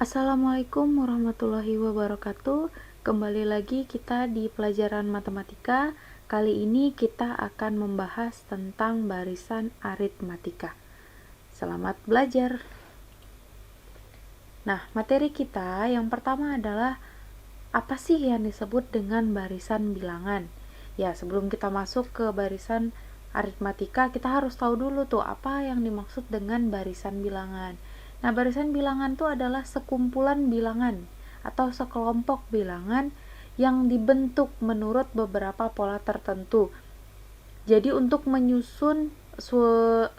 Assalamualaikum warahmatullahi wabarakatuh. Kembali lagi kita di pelajaran matematika. Kali ini kita akan membahas tentang barisan aritmatika. Selamat belajar. Nah, materi kita yang pertama adalah apa sih yang disebut dengan barisan bilangan? Ya, sebelum kita masuk ke barisan aritmatika, kita harus tahu dulu tuh apa yang dimaksud dengan barisan bilangan. Nah, barisan bilangan itu adalah sekumpulan bilangan atau sekelompok bilangan yang dibentuk menurut beberapa pola tertentu. Jadi untuk menyusun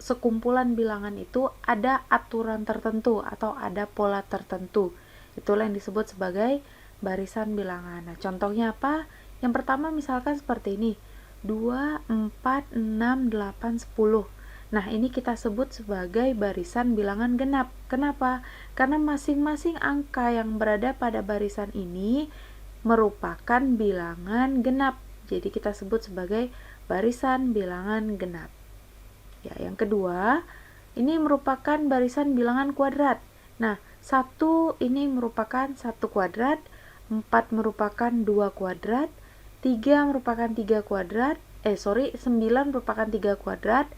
sekumpulan bilangan itu ada aturan tertentu atau ada pola tertentu. Itulah yang disebut sebagai barisan bilangan. Nah, contohnya apa? Yang pertama misalkan seperti ini. 2, 4, 6, 8, 10. Nah, ini kita sebut sebagai barisan bilangan genap. Kenapa? Karena masing-masing angka yang berada pada barisan ini merupakan bilangan genap. Jadi kita sebut sebagai barisan bilangan genap. Ya, yang kedua, ini merupakan barisan bilangan kuadrat. Nah, 1 ini merupakan 1 kuadrat, 4 merupakan 2 kuadrat, 3 merupakan 3 kuadrat, 9 merupakan 3 kuadrat,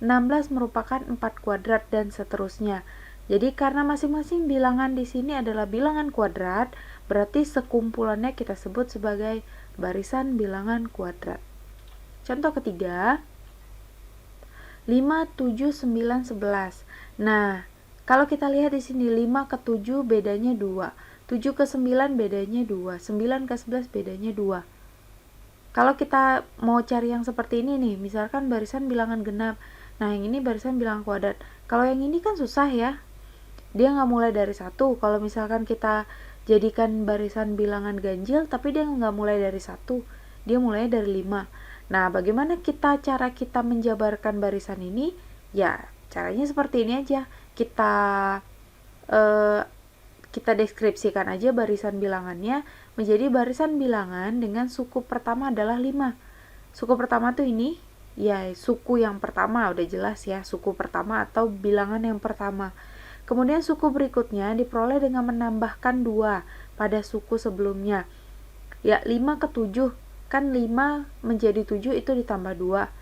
16 merupakan 4 kuadrat, dan seterusnya. Jadi karena masing-masing bilangan di sini adalah bilangan kuadrat, berarti sekumpulannya kita sebut sebagai barisan bilangan kuadrat. Contoh ketiga, 5, 7, 9, 11. Nah, kalau kita lihat di sini 5 ke 7 bedanya 2, 7 ke 9 bedanya 2, 9 ke 11 bedanya 2. Kalau kita mau cari yang seperti ini nih, misalkan barisan bilangan genap. Nah, yang ini barisan bilangan kuadrat. Kalau yang ini kan susah ya. Dia nggak mulai dari 1. Kalau misalkan kita jadikan barisan bilangan ganjil, tapi dia nggak mulai dari 1. Dia mulai dari 5. Nah, bagaimana cara kita menjabarkan barisan ini? Ya, caranya seperti ini aja. Kita deskripsikan aja barisan bilangannya menjadi barisan bilangan dengan suku pertama adalah 5. Suku pertama tuh ini, ya suku yang pertama udah jelas ya, suku pertama atau bilangan yang pertama. Kemudian suku berikutnya diperoleh dengan menambahkan 2 pada suku sebelumnya. Ya, 5 ke 7, kan 5 menjadi 7 itu ditambah 2.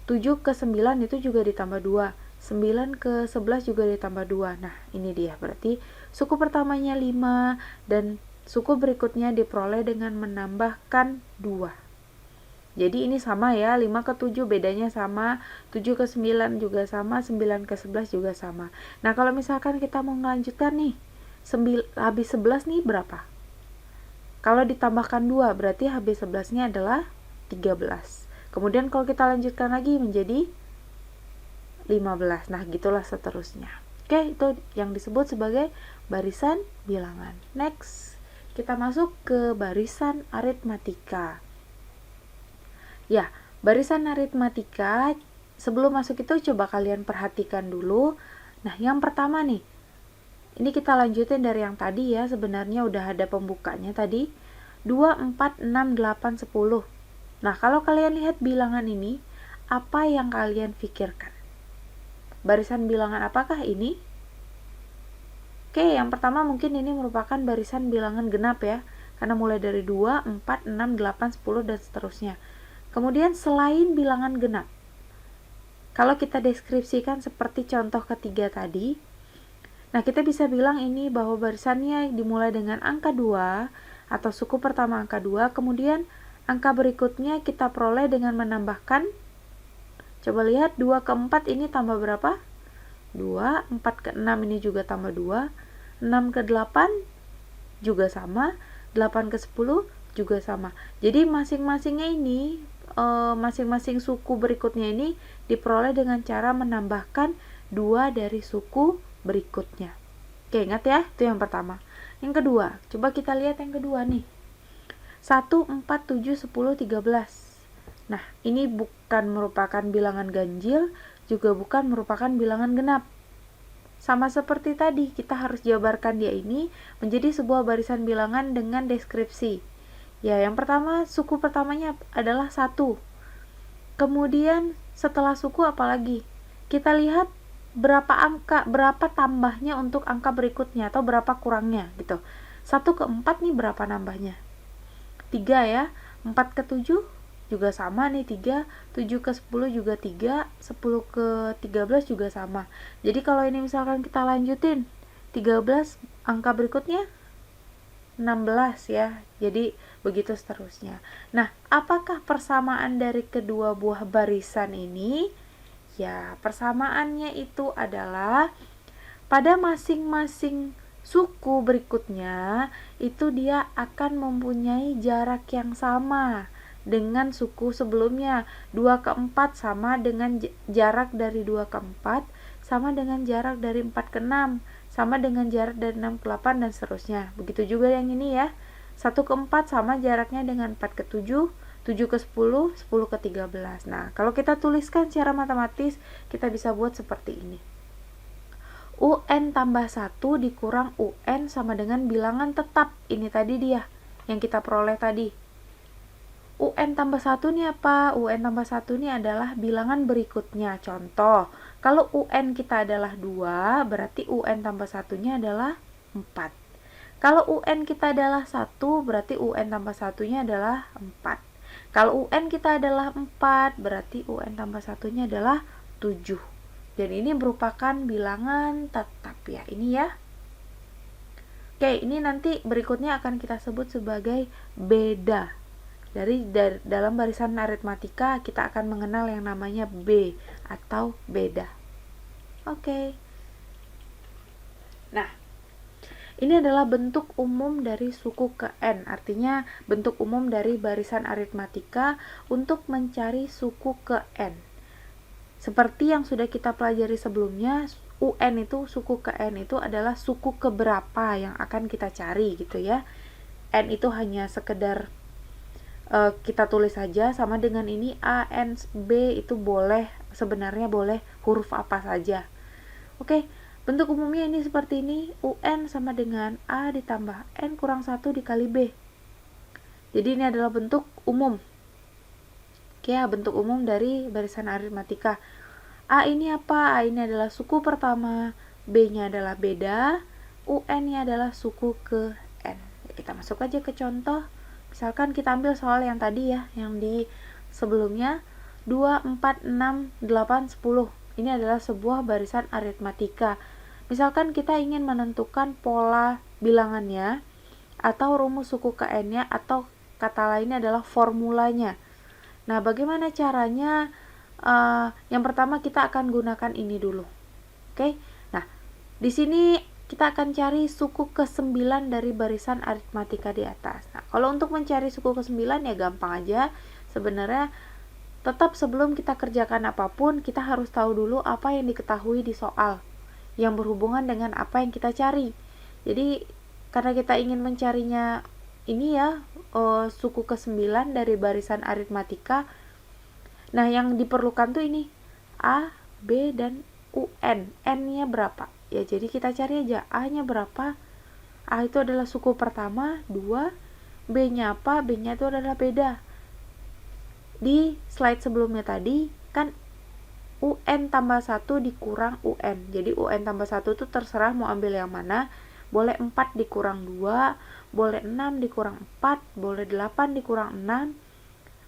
7 ke 9 itu juga ditambah 2. 9 ke 11 juga ditambah 2. Nah, ini dia. Berarti suku pertamanya 5 dan suku berikutnya diperoleh dengan menambahkan 2. Jadi ini sama ya, 5 ke 7 bedanya sama, 7 ke 9 juga sama, 9 ke 11 juga sama. Nah, kalau misalkan kita mau melanjutkan nih, habis 11 nih berapa? Kalau ditambahkan 2, berarti habis 11-nya adalah 13. Kemudian kalau kita lanjutkan lagi menjadi 15. Nah, gitulah seterusnya. Oke, itu yang disebut sebagai barisan bilangan. Next, kita masuk ke barisan aritmatika. Ya, barisan aritmatika, sebelum masuk itu coba kalian perhatikan dulu. Nah, yang pertama nih, ini kita lanjutin dari yang tadi ya, sebenarnya udah ada pembukanya tadi. 2, 4, 6, 8, 10. Nah, kalau kalian lihat bilangan ini, apa yang kalian pikirkan? Barisan bilangan apakah ini? Oke, yang pertama mungkin ini merupakan barisan bilangan genap ya, karena mulai dari 2, 4, 6, 8, 10, dan seterusnya. Kemudian selain bilangan genap, kalau kita deskripsikan seperti contoh ketiga tadi, nah kita bisa bilang ini bahwa barisannya dimulai dengan angka 2 atau suku pertama angka 2, kemudian angka berikutnya kita peroleh dengan menambahkan, coba lihat 2 ke 4 ini tambah berapa? 2, 4 ke 6 ini juga tambah 2, 6 ke 8 juga sama, 8 ke 10 juga sama. Jadi masing-masingnya ini, masing-masing suku berikutnya ini diperoleh dengan cara menambahkan 2 dari suku berikutnya. Oke, ingat ya, itu yang pertama. Yang kedua, coba kita lihat yang kedua nih. 1, 4, 7, 10, 13. Nah, ini bukan merupakan bilangan ganjil, juga bukan merupakan bilangan genap. Sama seperti tadi, kita harus jabarkan dia ini menjadi sebuah barisan bilangan dengan deskripsi. Ya, yang pertama, suku pertamanya adalah 1. Kemudian, setelah suku apalagi? Kita lihat berapa tambahnya untuk angka berikutnya atau berapa kurangnya gitu. 1 ke 4 nih berapa nambahnya? 3 ya. 4 ke 7 juga sama nih 3, 7 ke 10 juga 3, 10 ke 13 juga sama. Jadi kalau ini misalkan kita lanjutin 13, angka berikutnya 16 ya. Jadi begitu seterusnya. Nah, apakah persamaan dari kedua buah barisan ini? Ya, persamaannya itu adalah pada masing-masing suku berikutnya itu dia akan mempunyai jarak yang sama dengan suku sebelumnya. 2 ke 4 sama dengan jarak dari 2 ke 4 sama dengan jarak dari 4 ke 6 sama dengan jarak dari 6 ke 8 dan seterusnya. Begitu juga yang ini ya. 1 ke 4 sama jaraknya dengan 4 ke 7, 7 ke 10, 10 ke 13. Nah, kalau kita tuliskan secara matematis, kita bisa buat seperti ini. UN tambah 1 dikurang UN sama dengan bilangan tetap. Ini tadi dia yang kita peroleh tadi. UN tambah 1 ini apa? UN tambah 1 ini adalah bilangan berikutnya. Contoh, kalau UN kita adalah 2, berarti UN tambah 1-nya adalah 4. Kalau UN kita adalah 1, berarti UN tambah 1-nya adalah 4. Kalau UN kita adalah 4, berarti UN tambah 1-nya adalah 7. Dan ini merupakan bilangan tetap ya, ini ya. Oke, ini nanti berikutnya akan kita sebut sebagai beda. Dari dalam barisan aritmatika kita akan mengenal yang namanya B atau beda. Oke. Nah, ini adalah bentuk umum dari suku ke N, artinya bentuk umum dari barisan aritmatika untuk mencari suku ke N. Seperti yang sudah kita pelajari sebelumnya, UN itu, suku ke N itu adalah suku keberapa yang akan kita cari gitu ya. N itu hanya sekedar kita tulis saja, sama dengan ini A, N, B itu boleh, sebenarnya boleh huruf apa saja. Oke, bentuk umumnya ini seperti ini, UN sama dengan A ditambah N kurang 1 dikali B. Jadi ini adalah bentuk umum. Oke ya, bentuk umum dari barisan aritmatika. A ini apa? A ini adalah suku pertama, B-nya adalah beda, UN-nya adalah suku ke N. Kita masuk aja ke contoh. Misalkan kita ambil soal yang tadi ya, yang di sebelumnya 2, 4, 6, 8, 10. Ini adalah sebuah barisan aritmatika. Misalkan kita ingin menentukan pola bilangannya atau rumus suku ke N-nya, atau kata lainnya adalah formulanya. Nah, bagaimana caranya? Yang pertama kita akan gunakan ini dulu. Oke. Nah, di sini kita akan cari suku ke-9 dari barisan aritmatika di atas. Nah, kalau untuk mencari suku ke-9 ya gampang aja. Sebenarnya tetap sebelum kita kerjakan apapun, kita harus tahu dulu apa yang diketahui di soal yang berhubungan dengan apa yang kita cari. Jadi, karena kita ingin mencarinya ini ya, suku ke-9 dari barisan aritmatika. Nah, yang diperlukan tuh ini A, B, dan UN. N-nya berapa? Ya, jadi kita cari aja A-nya berapa. A itu adalah suku pertama, 2. B-nya apa? B-nya itu adalah beda. Di slide sebelumnya tadi kan UN tambah 1 dikurang UN. Jadi UN tambah 1 itu terserah mau ambil yang mana. Boleh 4 dikurang 2, boleh 6 dikurang 4, boleh 8 dikurang 6,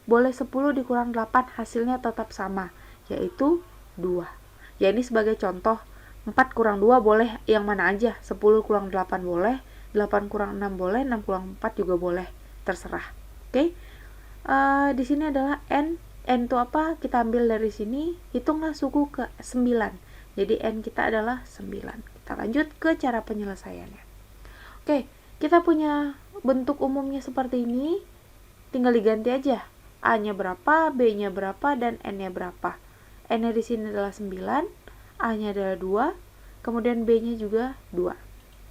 boleh 10 dikurang 8, hasilnya tetap sama, yaitu 2. Ya, ini sebagai contoh, 4 kurang 2 boleh yang mana aja, 10 kurang 8 boleh, 8 kurang 6 boleh, 6 kurang 4 juga boleh, terserah. Oke. Di sini adalah N itu apa? Kita ambil dari sini, hitunglah suku ke 9. Jadi N kita adalah 9. Kita lanjut ke cara penyelesaiannya. Oke, kita punya bentuk umumnya seperti ini, tinggal diganti aja. A-nya berapa, B-nya berapa, dan N-nya berapa. N-nya di sini adalah 9, A-nya adalah 2, kemudian B-nya juga 2.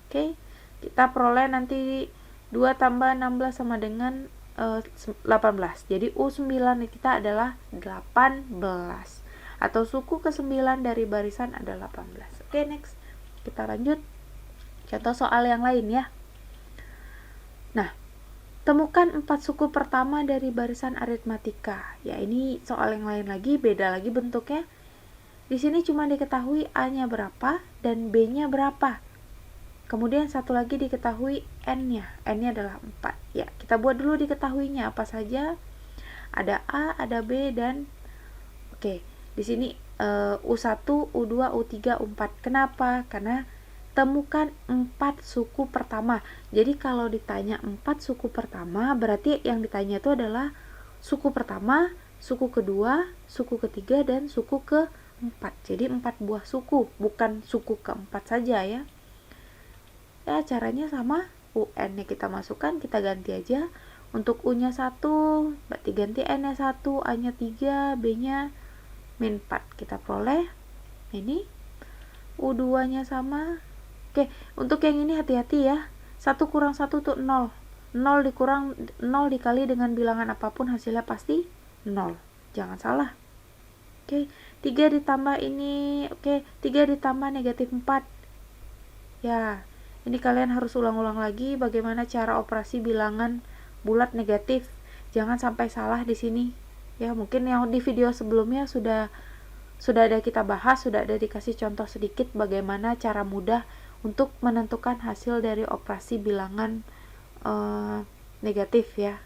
Oke, kita peroleh nanti 2 tambah 16 sama dengan 18. Jadi U9 kita adalah 18. Atau suku ke-9 dari barisan adalah 18. Oke, next. Kita lanjut. Contoh soal yang lain ya. Nah, temukan 4 suku pertama dari barisan aritmatika. Ya, ini soal yang lain lagi, beda lagi bentuknya. Di sini cuma diketahui A-nya berapa dan B-nya berapa. Kemudian satu lagi diketahui N-nya. N-nya adalah 4. Ya, kita buat dulu diketahuinya apa saja. Ada A, ada B, dan oke, di sini U1, U2, U3, U4. Kenapa? Karena temukan 4 suku pertama. Jadi kalau ditanya 4 suku pertama, berarti yang ditanya itu adalah suku pertama, suku kedua, suku ketiga, dan suku keempat. Jadi 4 buah suku, bukan suku keempat saja ya. Ya, caranya sama. UN-nya kita masukkan, kita ganti aja. Untuk U-nya 1, berarti ganti N-nya 1, A-nya 3, B-nya min 4. Kita peroleh ini. U2-nya sama. Oke, untuk yang ini hati-hati ya. 1 kurang 1 itu 0. 0 dikali dengan bilangan apapun hasilnya pasti 0. Jangan salah. Oke, 3 ditambah ini. Oke, 3 ditambah negatif 4. Ya, ini kalian harus ulang-ulang lagi bagaimana cara operasi bilangan bulat negatif. Jangan sampai salah di sini. Ya, mungkin yang di video sebelumnya sudah ada kita bahas, sudah ada dikasih contoh sedikit bagaimana cara mudah untuk menentukan hasil dari operasi bilangan negatif ya.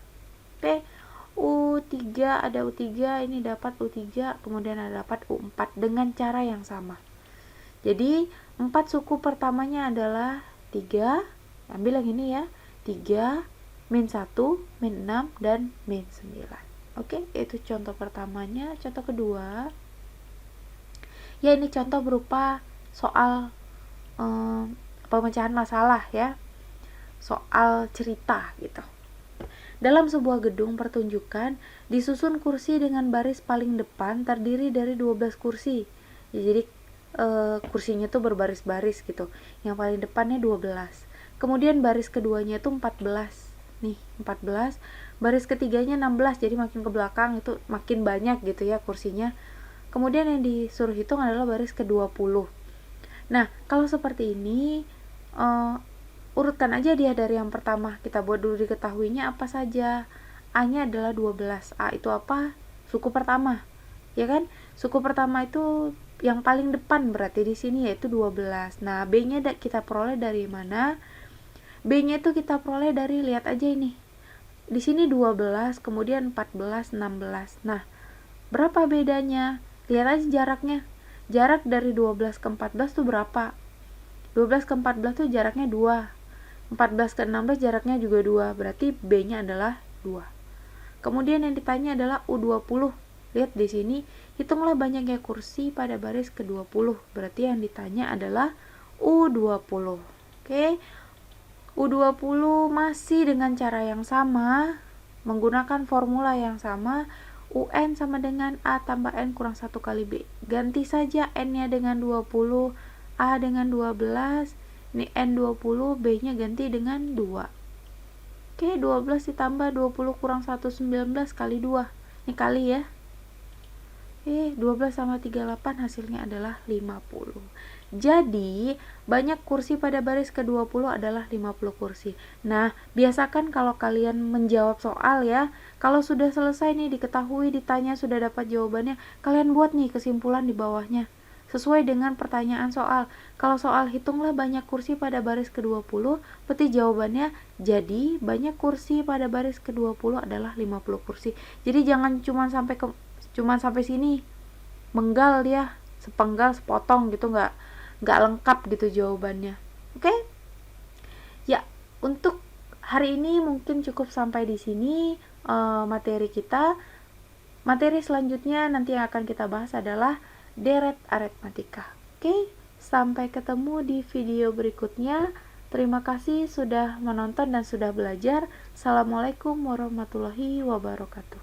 Oke, U3 ada U3, ini dapat U3, kemudian ada dapat U4 dengan cara yang sama. Jadi 4 suku pertamanya adalah 3, ambil yang ini ya, 3, min 1, min 6, dan min 9. Oke, itu contoh pertamanya. Contoh kedua, ya ini contoh berupa soal pemecahan masalah ya, soal cerita gitu. Dalam sebuah gedung pertunjukan, disusun kursi dengan baris paling depan terdiri dari 12 kursi. Ya, jadi kursinya tuh berbaris-baris gitu. Yang paling depannya 12. Kemudian baris keduanya itu 14. Nih, 14. Baris ketiganya 16. Jadi makin ke belakang itu makin banyak gitu ya kursinya. Kemudian yang disuruh hitung adalah baris ke-20. Nah, kalau seperti ini urutkan aja dia dari yang pertama. Kita buat dulu diketahuinya apa saja. A-nya adalah 12. A itu apa? Suku pertama. Ya kan? Suku pertama itu yang paling depan berarti di sini yaitu 12. Nah, B-nya kita peroleh dari mana? B-nya itu kita peroleh dari, lihat aja ini. Di sini 12, kemudian 14, 16. Nah, berapa bedanya? Lihat aja jaraknya. Jarak dari 12 ke 14 itu berapa? 12 ke 14 itu jaraknya 2. 14 ke 16 jaraknya juga 2. Berarti B-nya adalah 2. Kemudian yang ditanya adalah U20. Lihat di sini, hitunglah banyaknya kursi pada baris ke-20. Berarti yang ditanya adalah U20. Oke. U20 masih dengan cara yang sama, menggunakan formula yang sama. UN sama dengan A tambah N kurang 1 kali B. Ganti saja N-nya dengan 20, A dengan 12. Ini N20, B-nya ganti dengan 2. Oke, 12 ditambah 20 kurang 1, 19 kali 2. Ini kali ya. 12 sama 38 hasilnya adalah 50. Jadi, banyak kursi pada baris ke-20 adalah 50 kursi. Nah, biasakan kalau kalian menjawab soal ya, kalau sudah selesai nih diketahui, ditanya sudah dapat jawabannya, kalian buat nih kesimpulan di bawahnya. Sesuai dengan pertanyaan soal. Kalau soal hitunglah banyak kursi pada baris ke-20, berarti jawabannya jadi banyak kursi pada baris ke-20 adalah 50 kursi. Jadi jangan cuma sampai sini, menggal dia, sepenggal sepotong gitu, nggak lengkap gitu jawabannya. Oke? Ya, untuk hari ini mungkin cukup sampai di sini materi kita. Materi selanjutnya nanti yang akan kita bahas adalah deret aritmatika. Oke? Sampai ketemu di video berikutnya. Terima kasih sudah menonton dan sudah belajar. Assalamualaikum warahmatullahi wabarakatuh.